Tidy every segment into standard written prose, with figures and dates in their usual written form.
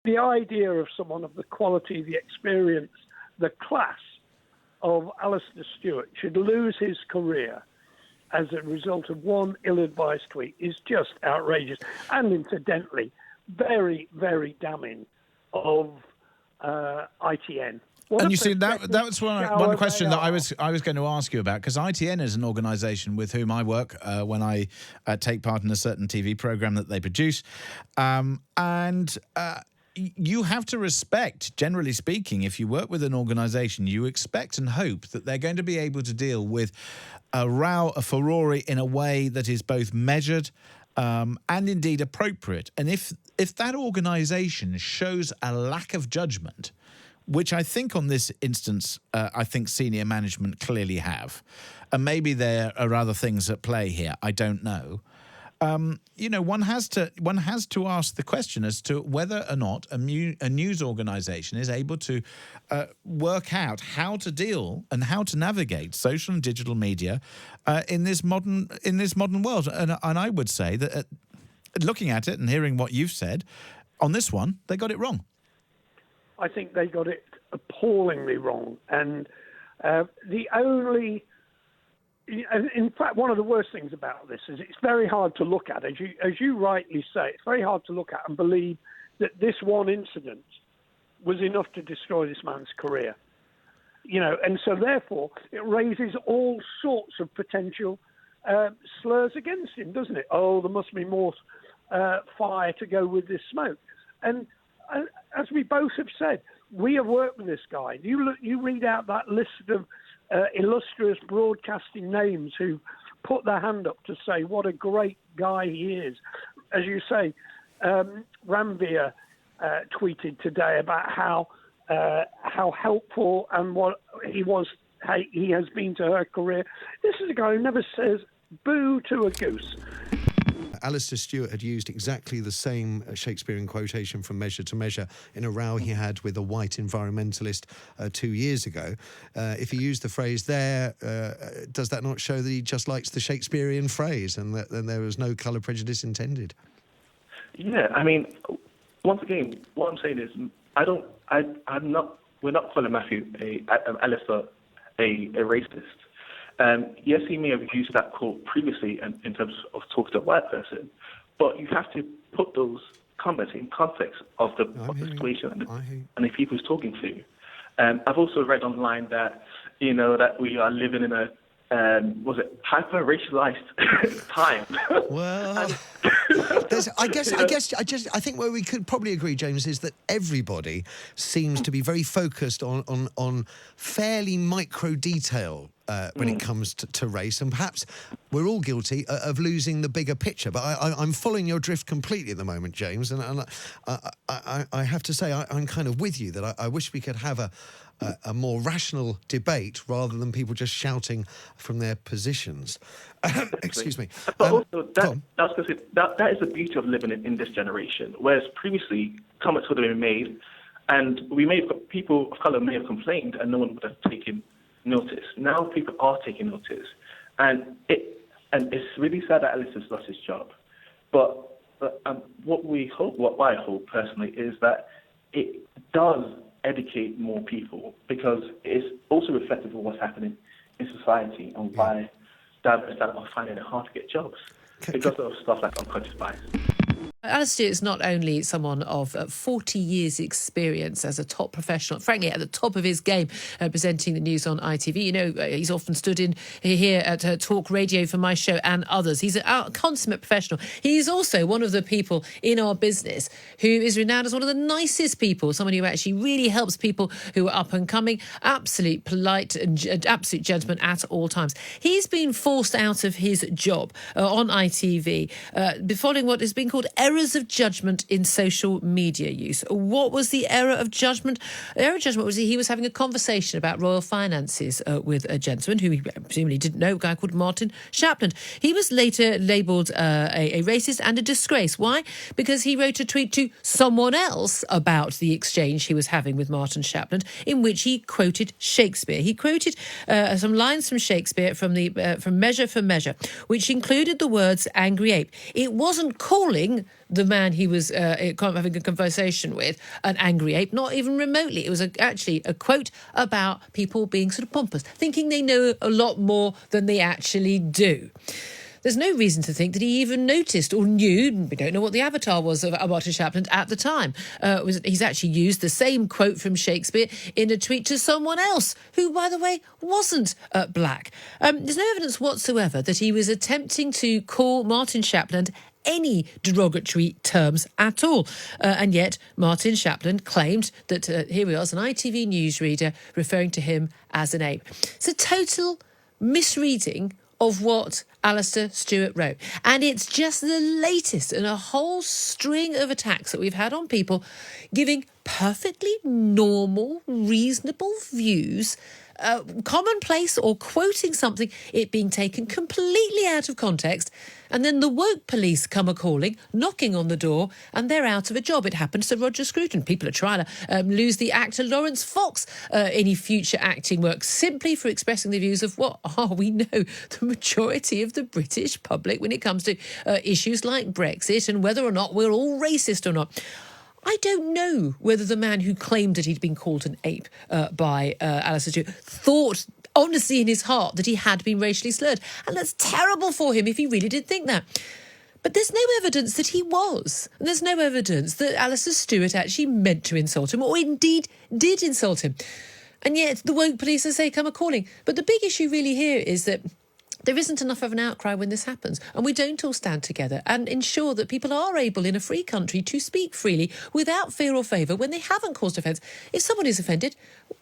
The idea of someone of the quality, the experience, the class of Alastair Stewart should lose his career as a result of one ill-advised tweet is just outrageous. And incidentally, very, very damning of ITN. And you see, that was one question that I was going to ask you about, because ITN is an organisation with whom I work when I take part in a certain TV programme that they produce. You have to respect, generally speaking, if you work with an organisation, you expect and hope that they're going to be able to deal with a row, a furore in a way that is both measured and indeed appropriate. And if that organisation shows a lack of judgment, which I think on this instance, I think senior management clearly have, and maybe there are other things at play here, I don't know. One has to ask the question as to whether or not a news organisation is able to work out how to deal and how to navigate social and digital media in this modern world. And I would say that looking at it and hearing what you've said on this one, they got it wrong. I think they got it appallingly wrong, and in fact, one of the worst things about this is it's very hard to look at, as you rightly say, it's very hard to look at and believe that this one incident was enough to destroy this man's career. And so therefore it raises all sorts of potential slurs against him, doesn't it? Oh, there must be more fire to go with this smoke. And as we both have said, we have worked with this guy. You read out that list of illustrious broadcasting names who put their hand up to say what a great guy he is. As you say, Ranveer tweeted today about how helpful and what he has been to her career. This is a guy who never says boo to a goose. Alastair Stewart had used exactly the same Shakespearean quotation from Measure to Measure in a row he had with a white environmentalist 2 years ago. If he used the phrase there, does that not show that he just likes the Shakespearean phrase and that there was no colour prejudice intended? Yeah, I mean, once again, what I'm saying is, we're not calling Alastair a racist. Yes, he may have used that quote previously in terms of talking to a white person, but you have to put those comments in context of the situation and the people he's talking to. I've also read online that that we are living in a hyper-racialized time. Well, I think where we could probably agree, James, is that everybody seems to be very focused on fairly micro detail when it comes to race, and perhaps we're all guilty of losing the bigger picture. But I'm following your drift completely at the moment, James, and I have to say I'm kind of with you that I wish we could have a more rational debate rather than people just shouting from their positions. Excuse me. But also, that is the beauty of living in this generation, whereas previously comments would have been made, and people of colour may have complained, and no one would have taken notice. Now people are taking notice, and it's really sad that Alistair's lost his job. But what I hope personally is that it does educate more people, because it's also reflective of what's happening in society and why diverse talent are finding it hard to get jobs because of stuff like unconscious bias. Alastair is not only someone of 40 years' experience as a top professional, frankly, at the top of his game, presenting the news on ITV. He's often stood in here at Talk Radio for my show and others. He's a consummate professional. He's also one of the people in our business who is renowned as one of the nicest people, someone who actually really helps people who are up and coming, absolute polite and absolute gentleman at all times. He's been forced out of his job on ITV following what has been called errors of judgment in social media use. What was the error of judgment? The error of judgment was he was having a conversation about royal finances with a gentleman who he presumably didn't know, a guy called Martin Shapland. He was later labelled a racist and a disgrace. Why? Because he wrote a tweet to someone else about the exchange he was having with Martin Shapland, in which he quoted Shakespeare. He quoted some lines from Shakespeare from Measure for Measure, which included the words angry ape. It wasn't calling the man he was having a conversation with an angry ape, not even remotely. It was actually a quote about people being sort of pompous, thinking they know a lot more than they actually do. There's no reason to think that he even noticed or knew. We don't know what the avatar was of Martin Shapland at the time. He's actually used the same quote from Shakespeare in a tweet to someone else, who, by the way, wasn't black. There's no evidence whatsoever that he was attempting to call Martin Shapland any derogatory terms at all. And yet Martin Shapland claimed that, here we are, as an ITV newsreader referring to him as an ape. It's a total misreading of what Alastair Stewart wrote. And it's just the latest in a whole string of attacks that we've had on people giving perfectly normal, reasonable views, commonplace, or quoting something, it being taken completely out of context, and then the woke police come a-calling, knocking on the door, and they're out of a job. It happened to Sir Roger Scruton. People are trying to lose the actor Lawrence Fox any future acting work simply for expressing the views of what we know the majority of the British public when it comes to issues like Brexit and whether or not we're all racist or not. I don't know whether the man who claimed that he'd been called an ape by Alastair Stewart thought honestly in his heart that he had been racially slurred. And that's terrible for him if he really did think that. But there's no evidence that he was. And there's no evidence that Alastair Stewart actually meant to insult him or indeed did insult him. And yet the woke police, as they come a-calling. But the big issue really here is that there isn't enough of an outcry when this happens, and we don't all stand together and ensure that people are able in a free country to speak freely without fear or favour when they haven't caused offence. If someone is offended,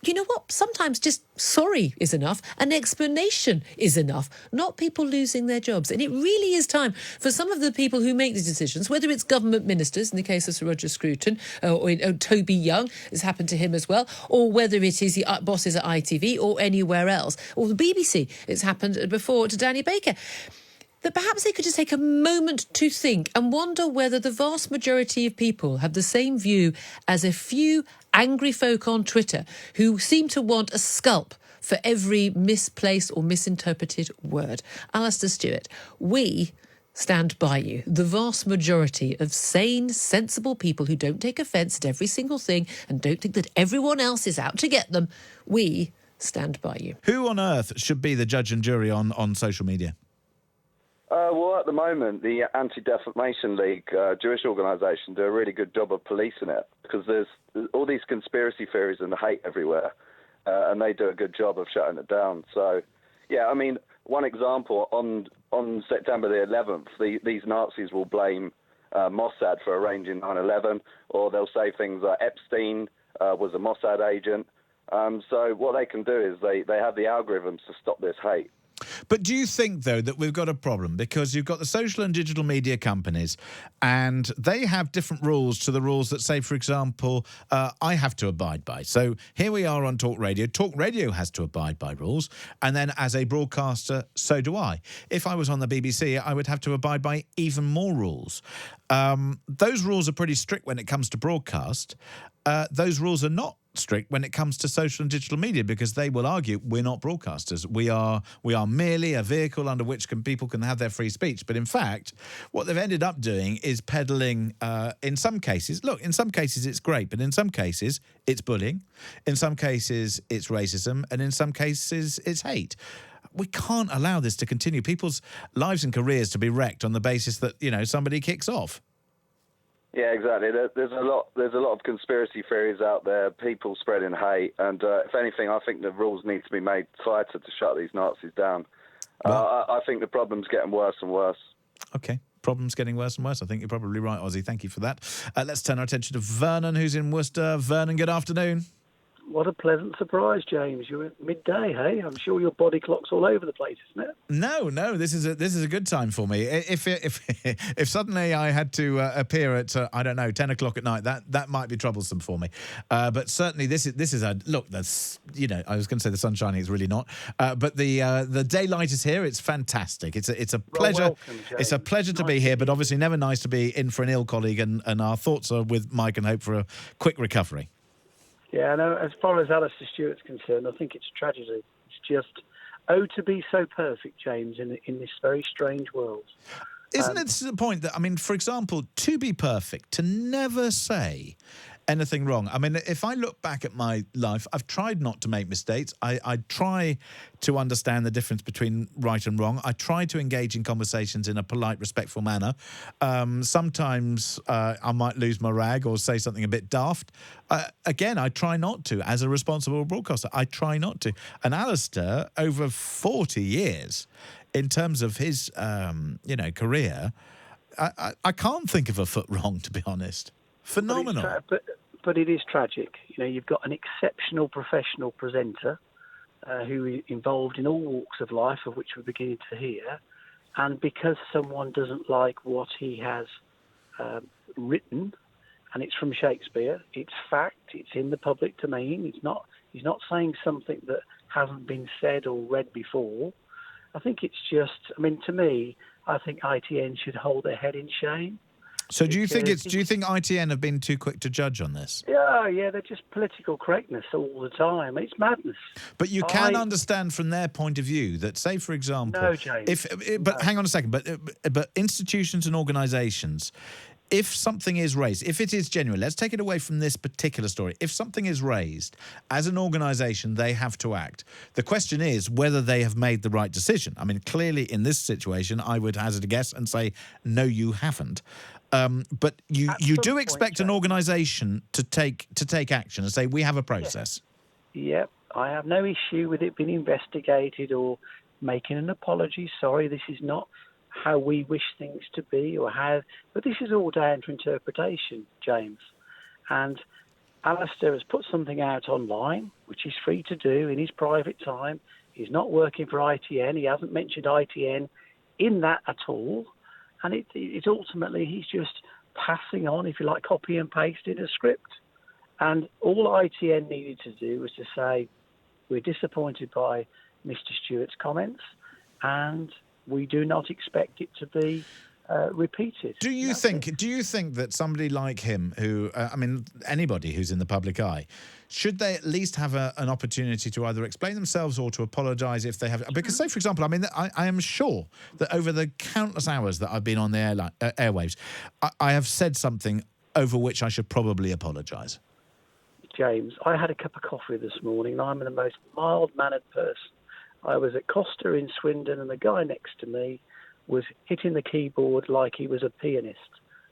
you know what? Sometimes just sorry is enough. An explanation is enough, not people losing their jobs. And it really is time for some of the people who make these decisions, whether it's government ministers, in the case of Sir Roger Scruton, or Toby Young, has happened to him as well, or whether it is the bosses at ITV or anywhere else, or the BBC, it's happened before to Danny Baker, that perhaps they could just take a moment to think and wonder whether the vast majority of people have the same view as a few angry folk on Twitter who seem to want a scalp for every misplaced or misinterpreted word. Alastair Stewart, we stand by you. The vast majority of sane, sensible people who don't take offence at every single thing and don't think that everyone else is out to get them, we stand by you. Who on earth should be the judge and jury on social media? Well, at the moment, the Anti-Defamation League, Jewish organisation, do a really good job of policing it because there's all these conspiracy theories and hate everywhere, and they do a good job of shutting it down. So, yeah, I mean, one example, on September the 11th, these Nazis will blame Mossad for arranging 9/11, or they'll say things like Epstein was a Mossad agent. So what they can do is they have the algorithms to stop this hate. But do you think, though, that we've got a problem? Because you've got the social and digital media companies, and they have different rules to the rules that, say, for example, I have to abide by. So here we are on Talk Radio. Talk Radio has to abide by rules. And then as a broadcaster, so do I. If I was on the BBC, I would have to abide by even more rules. Those rules are pretty strict when it comes to broadcast. Those rules are not strict when it comes to social and digital media, because they will argue we're not broadcasters. We are merely a vehicle under which people can have their free speech. But in fact, what they've ended up doing is peddling, in some cases, in some cases it's great, but in some cases it's bullying, in some cases it's racism, and in some cases it's hate. We can't allow this to continue. People's lives and careers to be wrecked on the basis that, somebody kicks off. Yeah, exactly. There's a lot of conspiracy theories out there, people spreading hate, and if anything, I think the rules need to be made tighter to shut these Nazis down. I think the problem's getting worse and worse. Okay, problem's getting worse and worse. I think you're probably right, Ozzy. Thank you for that. Let's turn our attention to Vernon, who's in Worcester. Vernon, good afternoon. What a pleasant surprise, James. You're at midday, hey? I'm sure your body clock's all over the place, isn't it? No, this is a good time for me. If suddenly I had to appear at 10 o'clock at night, that might be troublesome for me. But certainly this is a look. That's I was going to say the sun's shining. It's really not. But the daylight is here. It's fantastic. It's a pleasure. Welcome, it's a pleasure to be here. But obviously never nice to be in for an ill colleague. And our thoughts are with Mike and hope for a quick recovery. Yeah, no, as far as Alastair Stewart's concerned, I think it's a tragedy. It's just, to be so perfect, James, in this very strange world. Isn't it to the point that, I mean, for example, to be perfect, to never say anything wrong. I mean, if I look back at my life, I've tried not to make mistakes. I try to understand the difference between right and wrong. I try to engage in conversations in a polite, respectful manner. Sometimes I might lose my rag or say something a bit daft. Again, I try not to. As a responsible broadcaster, I try not to. And Alastair, over 40 years, in terms of his, career, I can't think of a foot wrong, to be honest. Phenomenal. But it is tragic. You've got an exceptional professional presenter who is involved in all walks of life, of which we're beginning to hear, and because someone doesn't like what he has written, and it's from Shakespeare, it's fact, it's in the public domain. He's not saying something that hasn't been said or read before. I think it's just. I mean, to me, I think ITN should hold their head in shame. So do you think ITN have been too quick to judge on this? Yeah, they're just political correctness all the time. It's madness. But you can understand from their point of view that, say, for example, no, James. Hang on a second. But institutions and organisations, if something is raised, if it is genuine, let's take it away from this particular story. If something is raised, as an organisation, they have to act. The question is whether they have made the right decision. I mean, clearly in this situation, I would hazard a guess and say, no, you haven't. But you do expect an organisation to take action and say, we have a process. Yep, I have no issue with it being investigated or making an apology. Sorry, this is not how we wish things to be, but this is all down to interpretation, James. And Alastair has put something out online, which he's free to do in his private time. He's not working for ITN. He hasn't mentioned ITN in that at all. And it's ultimately, he's just passing on, if you like, copy and pasting a script. And all ITN needed to do was to say, we're disappointed by Mr. Stewart's comments, and we do not expect it to be repeated. Do you think that somebody like him, who, anybody who's in the public eye, should they at least have an opportunity to either explain themselves or to apologise if they have? Because, say, for example, I am sure that over the countless hours that I've been on the airwaves, I have said something over which I should probably apologise. James, I had a cup of coffee this morning, and I'm the most mild-mannered person. I was at Costa in Swindon, and the guy next to me was hitting the keyboard like he was a pianist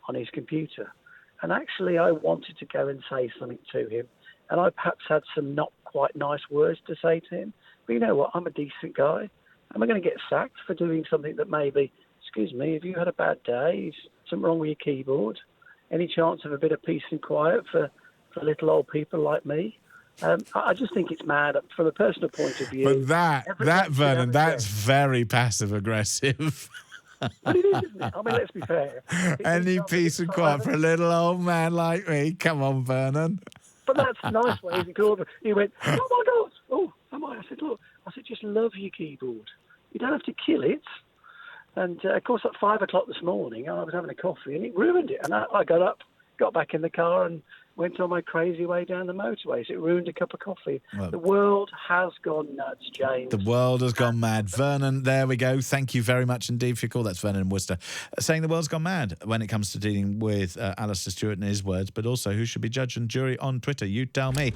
on his computer. And actually, I wanted to go and say something to him, and I perhaps had some not quite nice words to say to him. But you know what? I'm a decent guy. Am I going to get sacked for doing something that maybe, excuse me, have you had a bad day? Is something wrong with your keyboard? Any chance of a bit of peace and quiet for little old people like me? I just think it's mad from a personal point of view. But that Vernon, that's very passive-aggressive. But it is, isn't it? I mean, let's be fair. Any peace and quiet for a little old man like me? Come on, Vernon. But that's a nice way. He went, oh my God. Oh, am I? I said, look, just love your keyboard. You don't have to kill it. And of course, at 5 o'clock this morning, I was having a coffee and it ruined it. And I got up, got back in the car and went on my crazy way down the motorway. So it ruined a cup of coffee. Well, the world has gone nuts, James. The world has gone mad. Vernon, there we go. Thank you very much indeed for your call. That's Vernon in Worcester. Saying the world's gone mad when it comes to dealing with Alastair Stewart and his words, but also who should be judge and jury on Twitter. You tell me.